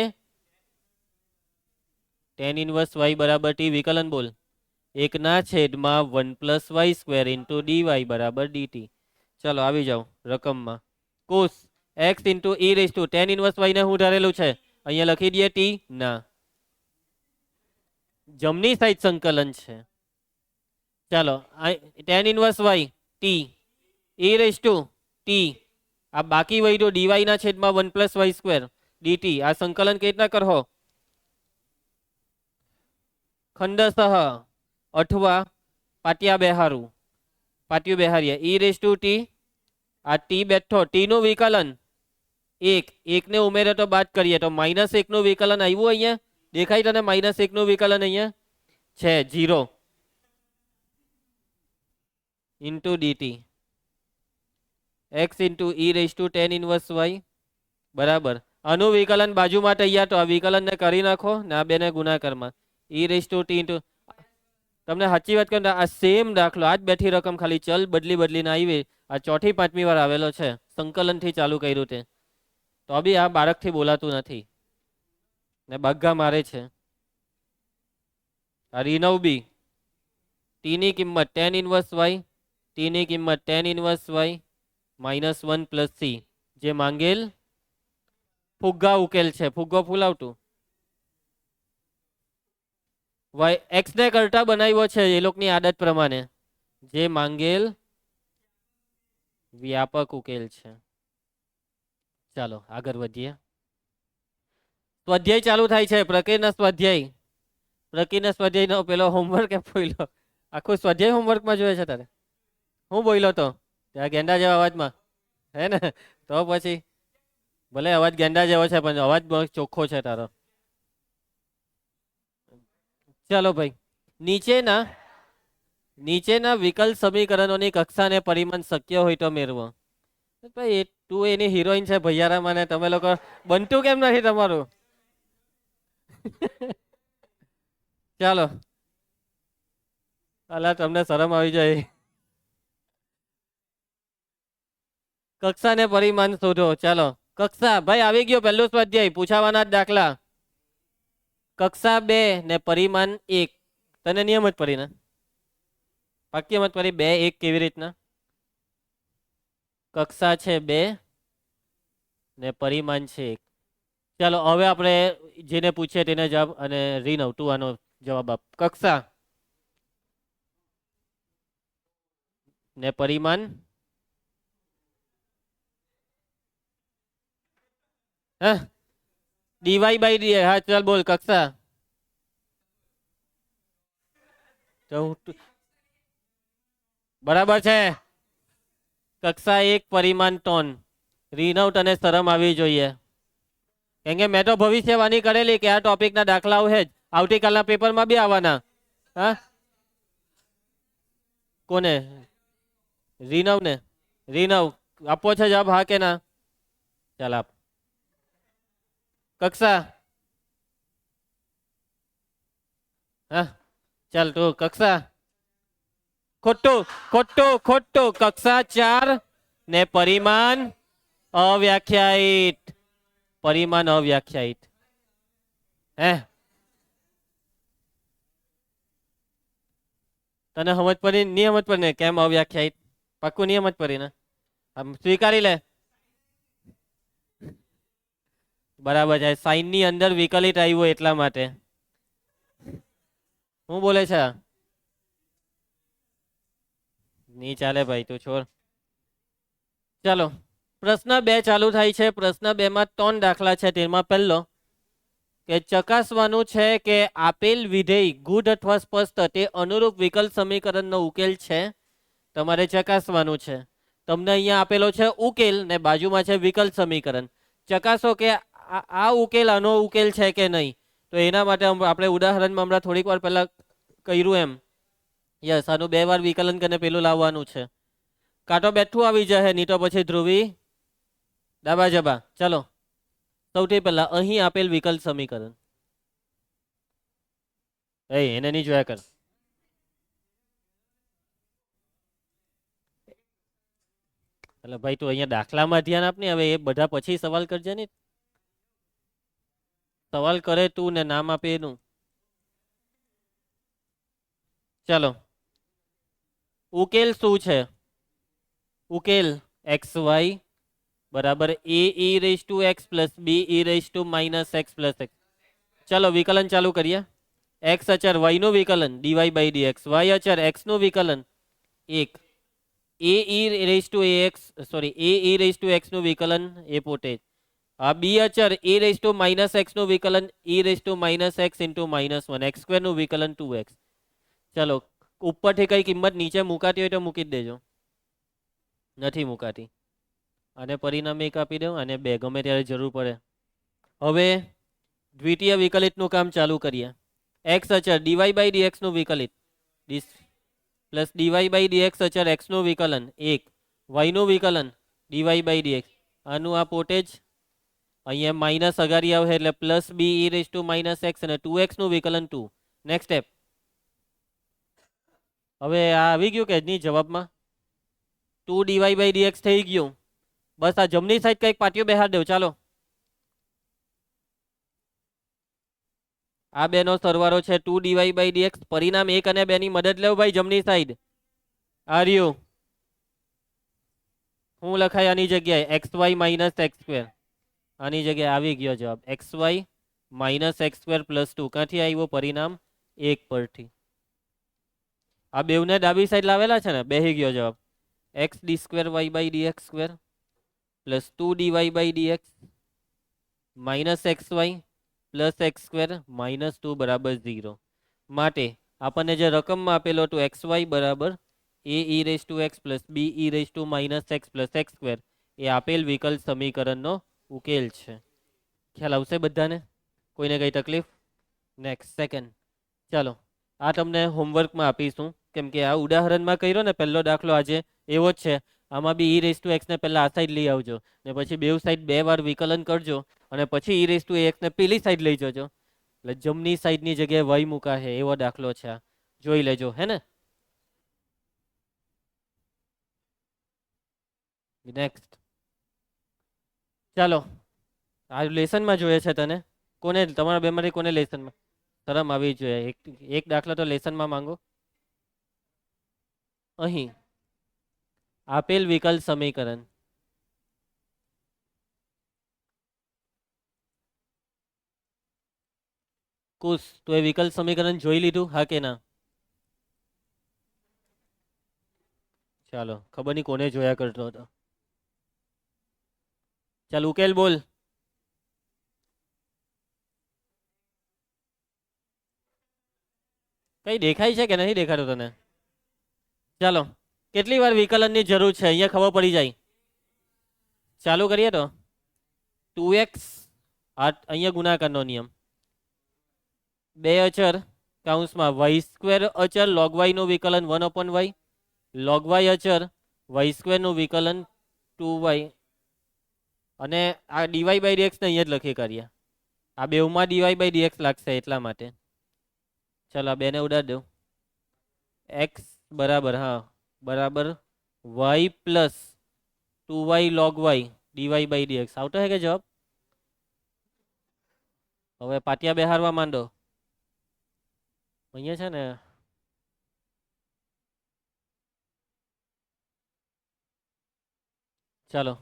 tan ઇનવર્સ y બરાબર ટી વિકલન બોલ 1/1 plus y square into dy બરાબર dt. ચાલો આવી જાઓ રકમમાં. કોસ x ઇન્ટુ ઈ raise two tan inverse y ને હું ધારેલું છે અહીંયા લખી દઈએ ટી ના જમણી સાઈડ સંકલન છે. ચાલો tan ઇનવર્સ y ટી ઈ રેસ ટુ ટી આ બાકી વહીડો dy ના છેદમાં 1 પ્લસ y સ્ક્વેર dt. આ સંકલન કઈ રીતના કરો? ખંડસહ અઠવા પાટિયા બેહારું પાટિયું બેહારીએ ઈ રેસ ટુ ટી આ ટી બેઠો ટી નું વિકલન એક ને ઉમેરે તો બાદ કરીએ તો -1 નું વિકલન આવ્યું અહીંયા દેખાય તને? -1 નું વિકલન અહીંયા છે 0 ઇન્ટુ ડીટી એક્સ ઇન્ટુ ઈ raise two tan inverse y બરાબર આનું વિકલન બાજુમાં તૈયાર તો આ વિકલન ને કરી નાખો ને આ બેને ગુણાકારમાં ઈ રેસ ટુ ટી ઇન્ટુ. તમને સાચી વાત કહું આ સેમ દાખલો આજ બેઠી રકમ ખાલી ચલ બદલીને આવી આ ચોથી પાંચમી વાર આવેલો છે. સંકલન થી ચાલુ કર્યું તે તો બી આ બાળકથી બોલાતું નથી ને બગ્ગા મારે છે. આ રીનવ બી ટી ની કિંમત tan ઇનવર્સ y ટી ની કિંમત tan inverse y -1 plus C જે માંગેલ ફુગ્ગા ઉકેલ છે. ફુગ્ગો ફૂલાવતું y x ને કરતા બનાવ્યો છે એ લોકોની આદત પ્રમાણે જે માંગેલ વ્યાપક ઉકેલ છે. ચાલો આગળ વધીએ. સ્વાધ્યાય ચાલુ થાય છે. પ્રકીર્ણ સ્વાધ્યાય નો પેલો હોમવર્ક એમ બોલ્યો આખું સ્વાધ્યાય હોમવર્કમાં જોઈએ છે તારે? હું બોલ્યો તો ત્યાં ગેંડા જેવા અવાજમાં હે ને? તો પછી ભલે અવાજ ગેંડા જેવો છે પણ અવાજ બહુ ચોખ્ખો છે તારો. ચાલો ભાઈ નીચેના વિકલ સમીકરણોની કક્ષાને પરિમાણ શક્ય હોય તો મેળવો. ભાઈ તું એની હિરોઈન છે ભૈયારામાં ને તમે લોકો બનતું કેમ નથી તમારું? ચાલો અલા તમને શરમ આવી જાય. કક્ષાને પરિમાણ શોધો. ચાલો કક્ષા ભાઈ આવી ગયો પહેલું સ્વાધ્યાય પૂછાવાના દાખલા. કક્ષા 2 ને પરિમાણ 1 તને નિયમ જ પડી ને? પાક્કી મત પડી 2 1 કેવી રીતના? કક્ષા છે 2 ને પરિમાણ છે 1. ચાલો હવે આપણે જેને પૂછીએ તેને જવાબ અને રીનવ તું આનો જવાબ આપ. કક્ષા ને પરિમાણ હા ડીવાય બાય ડી. હા ચાલ બોલ કક્ષા. બરાબર છે. કક્ષા 1 પરિમાણ 3. રીનવ તને શરમ આવી જોઈએ. કેમ કે મેં તો ભવિષ્યવાણી કરેલી કે આ ટોપિકના દાખલાઓ છે જ આવતીકાલના પેપરમાં બી આવવાના. હા કોને? રીનવ ને? રીનવ આપવો છે જવાબ હા કે ના? ચાલ આપ. કક્ષા હા ચાલ તું કક્ષા. ખોટું ખોટું ખોટું. કક્ષા 4 ને પરિમાણ અવ્યાખ્યાયિત. પરિમાણ અવ્યાખ્યાયિત. હે તને સમજ પડી? નહીં સમજ પડી ને કેમ અવ્યાખ્યાયિત? પાક્કું નહીં સમજ પડી ને? આમ સ્વીકારી લે. બરાબર છે. સાઈન ની અંદર વિકલિત આવ્યું એટલા માટે. હું બોલે છે? નહીં ચાલે ભાઈ, તું છોડ. ચાલો પ્રશ્ન 2 ચાલુ થાય છે. પ્રશ્ન 2 માં 3 દાખલા છે. તેમાં પહેલો કે ચકાસવાનું છે કે આપેલ વિધેય ગુઢ અથવા સ્પષ્ટ તે અનુરૂપ વિકલ સમીકરણનો ઉકેલ છે. તમારે ચકાસવાનું છે. તમને અહીંયા આપેલો છે ઉકેલ ને બાજુમાં છે વિકલ સમીકરણ. ચકાસો કે આ ઉકેલ આનો ઉકેલ છે કે નહીં. તો એના માટે આપણે ઉદાહરણમાં હમણાં થોડીક વાર પહેલા કર્યું એમ યસ આનું 2 વાર વિકલન કરીને પેલું લાવવાનું છે. કાંટો બેઠું આવી જાય નહીં તો પછી ધ્રુવી ડાબા જબા. ચલો સૌથી પહેલા અહીં આપેલ વિકલ સમીકરણ એને નહીં જોયા કર. એટલે ભાઈ તું અહીંયા દાખલામાં ધ્યાન આપ ને. હવે એ બધા પછી સવાલ કરજે ને. સવાલ કરે તું ને નામ આપે એનું. ચાલો ઉકેલ શું છે? ઉકેલ xy બરાબર a e raise to x plus b e raise to minus x plus x. ચાલો વિકલન ચાલુ કરીએ. x અચર y નું વિકલન dy બાય dx, y અચર x નું વિકલન 1 a e raise to ax sorry a e raise to x નું વિકલન એ પોતે જ. આ b અચર e raise to minus x નું વિકલન e raise to minus x into minus 1 x square નું વિકલન 2x. ચલો ઉપરથી કઈ કિંમત નીચે મુકાતી હોય તો મૂકી જ દેજો. નથી મુકાતી અને પરિણામ 1 આપી દઉં અને 2 ગમે ત્યારે જરૂર પડે. હવે દ્વિતીય વિકલિતનું કામ ચાલુ કરીએ. x અચર dy બાય dx નું વિકલિત પ્લસ dy બાય dx અચર x નું વિકલન 1 y નું વિકલન dy બાય dx. આનું આ પોતે જ અહીંયા માઇનસ અગાડી આવે એટલે plus b e raise to minus x અને 2x નું વિકલન 2. Next step. હવે આ આવી ગયું કે નહીં જવાબમાં? 2 dy બાય dx થઈ ગયું. બસ આ જમણી સાઈડ કંઈક પાટીઓ બેહાર દેવ. ચાલો આ બેનો સરવાળો છે 2 dy બાય dx. પરિણામ 1 અને 2 ની મદદ લેવ ભાઈ જમણી સાઈડ. આર્યું હું લખાય આની જગ્યાએ xy માઇનસ x સ્ક્વેર. આની જગ્યાએ આવી ગયો જવાબ xy minus x square plus 2. ક્યાંથી આવ્યો? પરિણામ 1 પરથી. આ બેવને ડાબી સાઈડ લાવેલા છે ને, બેહી ગયો જવાબ x d square y by dx square plus 2 dy by dx minus xy plus x square minus 2 બરાબર 0. માટે આપણને જે રકમમાં આપેલો હતું xy બરાબર a e raise to x plus b e raise to minus x plus x square એ આપેલ વિકલ સમીકરણનો ઉકેલ છે. ખ્યાલ આવશે બધાને? કોઈને કઈ તકલીફ? Next second. ચાલો આ તમને હોમવર્કમાં આપીશું કેમ કે આ ઉદાહરણમાં કર્યો ને પહેલો દાખલો આજે એવો જ છે. આમાં બી ઈ રેઝ ટુ એક્સ ને પહેલા આ સાઈડ લઈ આવજો ને પછી બેવ સાઈડ 2 વાર વિકલન કરજો અને પછી ઈ રેઝ ટુ એક્સ ને પેલી સાઈડ લઈ જજો. એટલે જમણી સાઈડની જગ્યાએ વાય મૂકા છે એવો દાખલો છે. આ જોઈ લેજો હે ને. નેક્સ્ટ ચાલો આ લેસનમાં જોઈએ છે તને. કોને તમારા બેમાંથી કોને લેસનમાં શરમ આવી જોઈએ? એક દાખલા તો લેસનમાં માંગો. અહીં આપેલ વિકલ સમીકરણ કુશ તો એ વિકલ સમીકરણ જોઈ લીધું હા કે ના? ચાલો ખબર નહીં કોને જોયા કરતો હતો. ચાલ ઉકેલ બોલ. કઈ દેખાય છે કે નહીં દેખાતું તને? ચાલો કેટલી વાર વિકલનની જરૂર છે અહીંયા ખબર પડી જાય. ચાલુ કરીએ તો 2x આ અહીંયા ગુણાકારનો નિયમ. બે અચર કૌંસમાં વાય સ્ક્વેર અચર log y નું વિકલન 1/y, log y અચર વાય સ્ક્વેર નું વિકલન 2y, અને આ ડીવાય બાય ડીએક્સ ને અહીંયા જ લખી કરીએ. આ બેવમાં ડીવાય બાય ડીએક્સ લાગશે એટલા માટે. ચાલો આ બેને ઉડાડ દઉં. એક્સ બરાબર હા બરાબર y plus 2y log y d y by d x આવતો હે કે જવાબ? હવે પાટિયા બેહારવા માંડો. અહીંયા છે ને ચાલો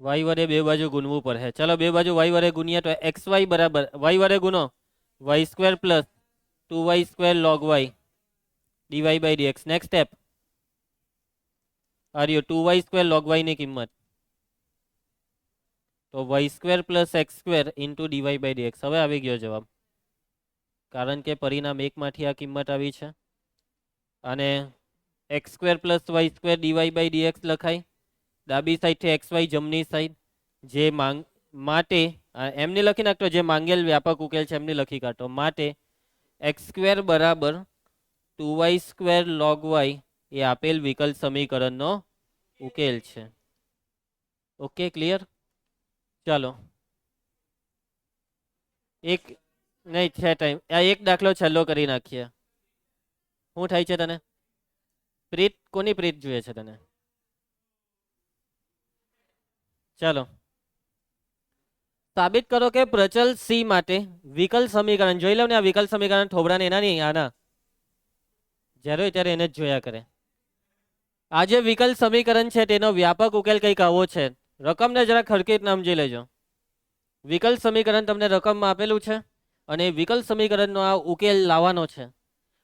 વાય વડે બે બાજુ ગુણવું પડે. ચાલો બે બાજુ વાય વડે ગુણીએ તો એક્સ વાય બરાબર વાય વડે ગુણો y square plus 2y square log y d y by d x. Next step આ રહ્યો 2y સ્ક્વેર log y ની કિંમત, તો y square plus x square into d y by d x. હવે આવી ગયો જવાબ, કારણ કે પરિણામ એકમાંથી આ કિંમત આવી છે. અને x square plus y square d y by d x લખાય. ડાબી સાઈડથી એક્સ વાય જમણી સાઈડ, જે માટે એમને લખી નાખતો, જે માંગેલ વ્યાપક ઉકેલ છે એમને લખી કાઢો. માટે એક્સ સ્ક્વેર બરાબર 2y સ્ક્વેર log y એ આપેલ વિકલ સમીકરણનો ઉકેલ છે. Okay clear? ચાલો એક નહીં છે ટાઈમ, આ એક દાખલો છેલ્લો કરી નાખીએ. શું થાય છે તને? પ્રીત કોની પ્રીત જોઈએ છે તને? ચાલો સાબિત કરો કે પ્રચલ સી માટે વિકલ સમીકરણ, જોઈ લો ને આ વિકલ સમીકરણ થોબડાને એના નહીં આના, જ્યારે હોય ત્યારે એને જ જોયા કરે. આ જે વિકલ સમીકરણ છે તેનો વ્યાપક ઉકેલ કંઈક આવો છે. રકમને જરા ખડકીત સમજી લેજો. વિકલ સમીકરણ તમને રકમમાં આપેલું છે અને વિકલ સમીકરણનો આ ઉકેલ લાવવાનો છે.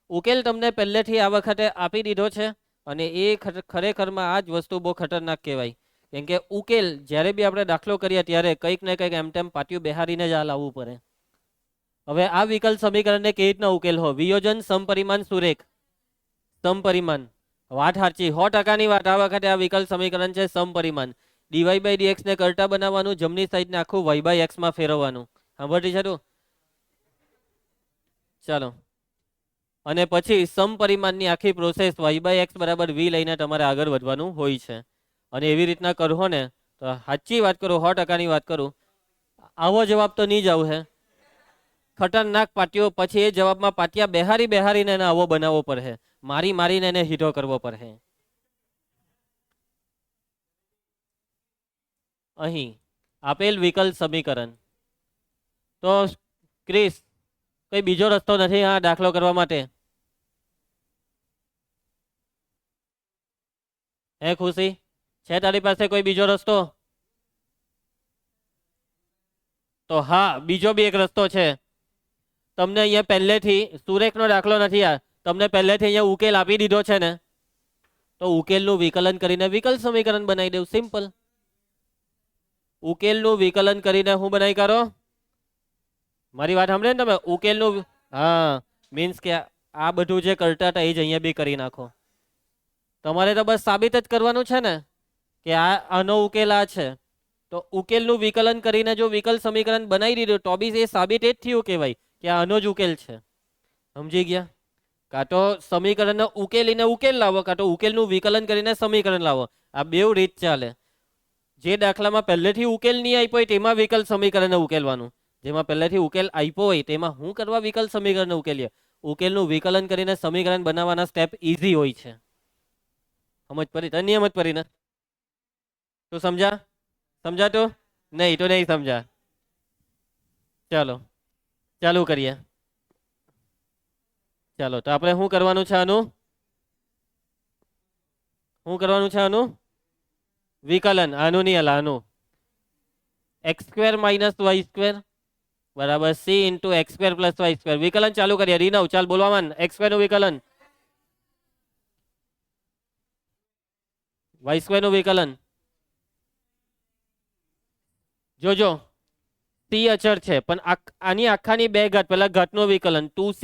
ઉકેલ તમને પહેલેથી આ વખતે આપી દીધો છે અને એ ખરેખરમાં આ જ વસ્તુ બહુ ખતરનાક કહેવાય. કેમ કે ઉકેલ જ્યારે બી આપણે દાખલો કરીએ ત્યારે કંઈક ને કંઈક એમ તેમ પાટિયું બેહારીને જ આ લાવવું પડે. હવે આ વિકલ સમીકરણને કેવી રીતના ઉકેલ હો? વિયોજન સમપરિમાણ સુરેખ સમપરિમાણ, વાત સાચી 100%ની વાત. આ વખતે આ વિકલ સમીકરણ છે સમપરિમાણ. ડીવાય બાય ડીએક્સ ને કરતા બનાવવાનું, જમણી સાઈડને આખું વાય બાય એક્સ માં ફેરવવાનું. સાંભળતી છે તું? ચાલો અને પછી સમપરિમાણની આખી પ્રોસેસ વાય બાય એક્સ બરાબર વી લઈને તમારે આગળ વધવાનું હોય છે. અને એવી રીતના કરો ને તો સાચી વાત કરું, 100%ની વાત કરું, આવો જવાબ તો નહીં જ આવે. ખતરનાક પાટીઓ. પછી એ જવાબમાં પાટિયા બેહારીને એને આવો બનાવવો પડે, મારીને એને હીધો કરવો પડે. અહીં આપેલ વિકલ સમીકરણ, તો ક્રિસ કઈ બીજો રસ્તો નથી આ દાખલો કરવા માટે? હે ખુશી, છે તારી પાસે કોઈ બીજો રસ્તો? તો હા, બીજો બી એક રસ્તો છે. તમને અહીંયા પહેલેથી સુરેખનો દાખલો નથી, આ તમને પહેલેથી અહીંયા ઉકેલ આપી દીધો છે ને, તો ઉકેલનું વિકલન કરીને વિકલ સમીકરણ બનાવી દેવું. સિમ્પલ. ઉકેલનું વિકલન કરીને હું બનાવી કાઢો? મારી વાત સાંભળે ને તમે? ઉકેલનું હા મીન્સ કે આ બધું જે કરતા હતા એ જ અહીંયા બી કરી નાખો. તમારે તો બસ સાબિત જ કરવાનું છે ને કે આનો ઉકેલ આ છે. તો ઉકેલનું વિકલન કરીને જો વિકલ સમીકરણ બનાવી દીધું તો બી એ સાબિત જ થયું કહેવાય કે આનો જ ઉકેલ છે. સમજી ગયા? કાં તો સમીકરણને ઉકેલીને ઉકેલ લાવો, કાં તો ઉકેલનું વિકલન કરીને સમીકરણ લાવો. આ બેવ રીત ચાલે. જે દાખલામાં પહેલેથી ઉકેલ નહીં આપ્યો હોય તેમાં વિકલ સમીકરણને ઉકેલવાનું, જેમાં પહેલેથી ઉકેલ આપ્યો હોય તેમાં હું કરવા વિકલ સમીકરણને ઉકેલીએ? ઉકેલનું વિકલન કરીને સમીકરણ બનાવવાના સ્ટેપ ઈઝી હોય છે. સમજ પડી? તને નિયમ જ પડી ને? તું સમજાતું નહીં? તો નહીં સમજા. ચાલો ચાલુ કરીએ. ચાલો તો આપણે શું કરવાનું છે? આનું વિકલન. આનું નહીં અલા, આનું x square minus y square બરાબર c into x square plus y square. વિકલન ચાલુ કરીએ. રીનવ ચાલ બોલવા માંડ. એક્સ સ્ક્વેર નું વિકલન, વાય સ્ક્વેર નું વિકલન. જોજો સી અચર છે પણ આની આખાની બે ઘાત, પેલા ઘાતનું વિકલન 2c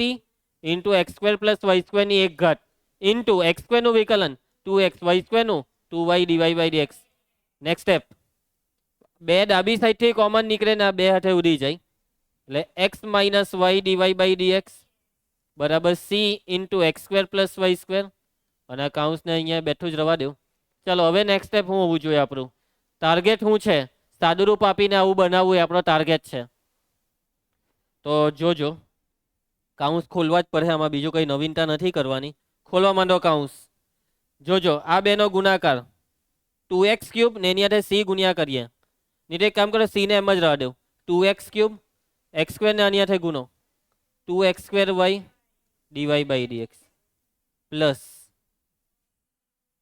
into x square plus y square ની એક ઘાત ઇન્ટુ એક્સ સ્ક્વેર નું વિકલન 2x વાય સ્ક્વેર નું 2y DY by d x. Next step બે ડાબી સાઈડ થી કોમન નીકળે ને આ બે હાથે ઉડી જાય એટલે x minus y DY by dx બરાબર c into x square plus y square અને કાઉન્સને અહીંયા બેઠું જ રવા દઉં. ચાલો હવે નેક્સ્ટ સ્ટેપ શું હોવું જોઈએ આપણું? ટાર્ગેટ શું છે? સાદુરૂપ આપીને આવું બનાવવું એ આપણો ટાર્ગેટ છે. તો જોજો કાઉન્સ ખોલવા જ પડે, આમાં બીજું કંઈ નવીનતા નથી કરવાની. ખોલવા માંડો કાઉન્સ. જોજો આ બેનો ગુણાકાર 2x ક્યુબ ને એની સાથે સી ગુણ્યા કરીએ. નીચે એક કામ કરો, સી ને એમ જ રહેવા દો. 2x ક્યુબ એક્સ સ્ક્વેર ને આની સાથે ગુણો 2x square y DY by dx plus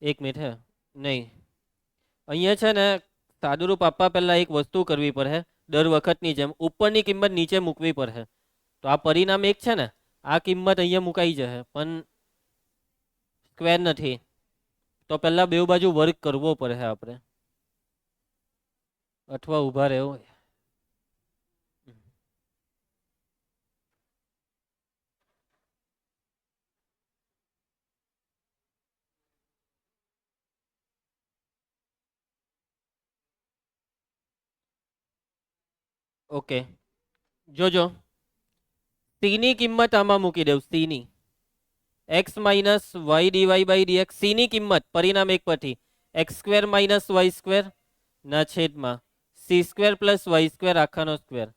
એક મિનિટ હે નહીં, અહીંયા છે ને સાદુરૂપ આપવા પહેલા એક વસ્તુ કરવી પડે. દર વખતની જેમ ઉપરની કિંમત નીચે મૂકવી પડે. તો આ પરિણામ એક છે ને, આ કિંમત અહીંયા મુકાઈ જશે પણ સ્ક્વેર નથી, તો પહેલા બે બાજુ વર્ક કરવો પડે આપણે, અથવા ઊભા રહેવો. ઓકે જોજો સી ની કિંમત આમાં મૂકી દઉં. સી ની x minus y DY by dx, c ની કિંમત પરિણામ એક પરથી x square minus y square ના છેદમાં c square plus y square આખાનો સ્ક્વેર.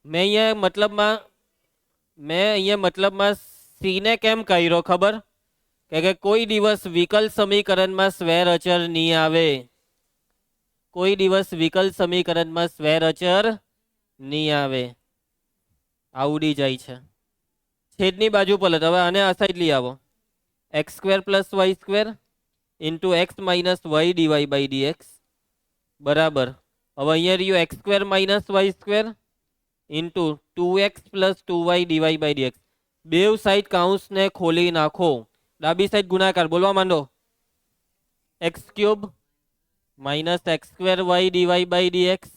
મેં અહીંયા મતલબમાં સી ને કેમ કર્યો ખબર? કે કોઈ દિવસ વિકલ સમીકરણમાં સ્વેર અચર નહીં આવે. કોઈ દિવસ વિકલ સમીકરણમાં સ્વેર અચર નહીં આવે. આવડી જાય છે. છેદની બાજુ પલટ. હવે આને આ સાઈડ લઈ આવો. X square plus y square into x minus y DY by dx બરાબર. હવે અહીંયા રહ્યું x square minus y square into 2x plus 2y DY by dx. બેવ સાઈડ કાઉન્સને ખોલી નાખો. ડાબી સાઈડ ગુણાકાર બોલવા માંડો. X cube minus x square y DY by dx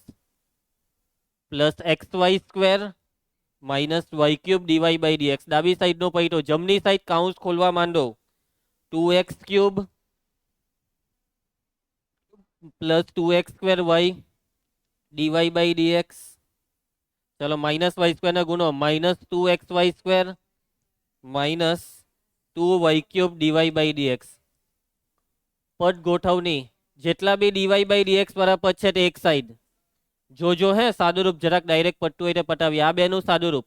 plus x y square minus y cube DY by dx. ડાબી સાઈડનો પૈટો. જમણી સાઈડ કાઉન્સ ખોલવા માંડો. 2x cube plus 2x square y DY by d x. ચલો માઇનસ વાય સ્ક્વેર ને ગુણો. Minus 2x y square minus 2y cube DY by d x. પદ ગોઠવણી. જેટલા બી ડીવાય બાય ડીએક્સ વાળા પદ છે તે એક સાઈડ જોજો. હે સાદુરૂપ જરાક ડાયરેક્ટ પટ્ટું હોય પટાવી. આ બેનું સાદુરૂપ.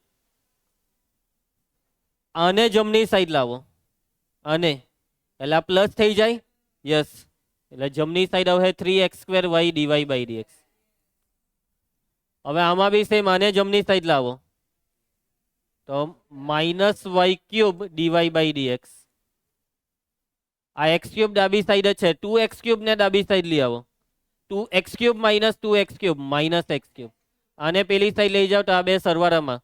આને જમણી સાઈડ લાવો. અને એટલે આ પ્લસ થઈ જાય. યસ, એટલે જમણી સાઈડ હવે 3x square y DY by d x. હવે આમાં બી સેમ, આને જમણી સાઈડ લાવો તો minus y cube DY by d x. આ એક્સ ક્યુબ ડાબી સાઈડ જ છે. 2x ક્યુબ ને ડાબી સાઈડ લઈ આવો. 2x cube minus 2x cube minus x cube. આને પેલી સાઈડ લઈ જાઓ તો આ બે સરવાળામાં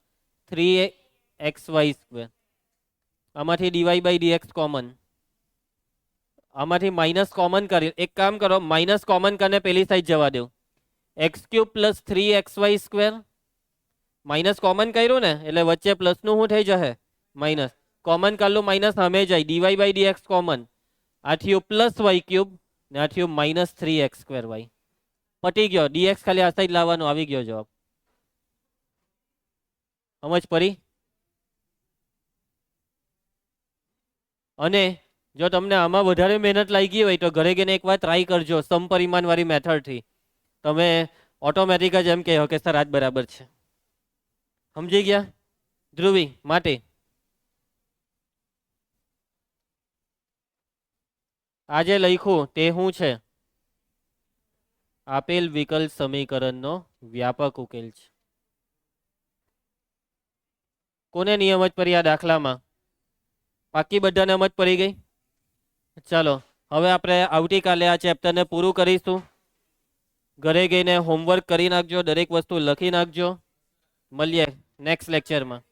3xy સ્ક્વેર. આમાંથી ડીવાય બાય ડીએક્સ કોમન. આમાંથી માઇનસ કોમન કરી. એક કામ કરો, માઇનસ કોમન કરીને પેલી સાઈડ જવા દો. X cube plus 3xy square. Minus common કર્યું ને એટલે વચ્ચે પ્લસનું શું થઈ જશે? માઇનસ. કોમન કાઢલું માઇનસ સામે જાય. D y by d x common. આ થયું પ્લસ વાય ક્યુબ ને આ થયું માઇનસ 3x સ્ક્વેર વાય. પટી ગયો. ડીએક્સ ખાલી આ સાઈડ લાવવાનો. આવી ગયો જવાબ. સમજ પડી? અને જો તમને આમાં વધારે મહેનત લાગી હોય તો ઘરે ગઈને એકવાર ટ્રાય કરજો સમપરિમાણ વાળી મેથડથી. તમે ઓટોમેટિક જ એમ કહો કે સર આજ બરાબર છે. સમજી ગયા? ધ્રુવી માટે આજે લખ્યું તે શું છે? આપેલ વિકલ સમીકરણનો વ્યાપક ઉકેલ છે. કોને નિયમ જ પડી આ દાખલામાં? બાકી બધાને સમજ પડી ગઈ? ચાલો હવે આપણે આવતીકાલે આ ચેપ્ટરને પૂરું કરીશું. ઘરે ગઈને હોમવર્ક કરી નાખજો. દરેક વસ્તુ લખી નાખજો. મળીએ નેક્સ્ટ લેક્ચરમાં.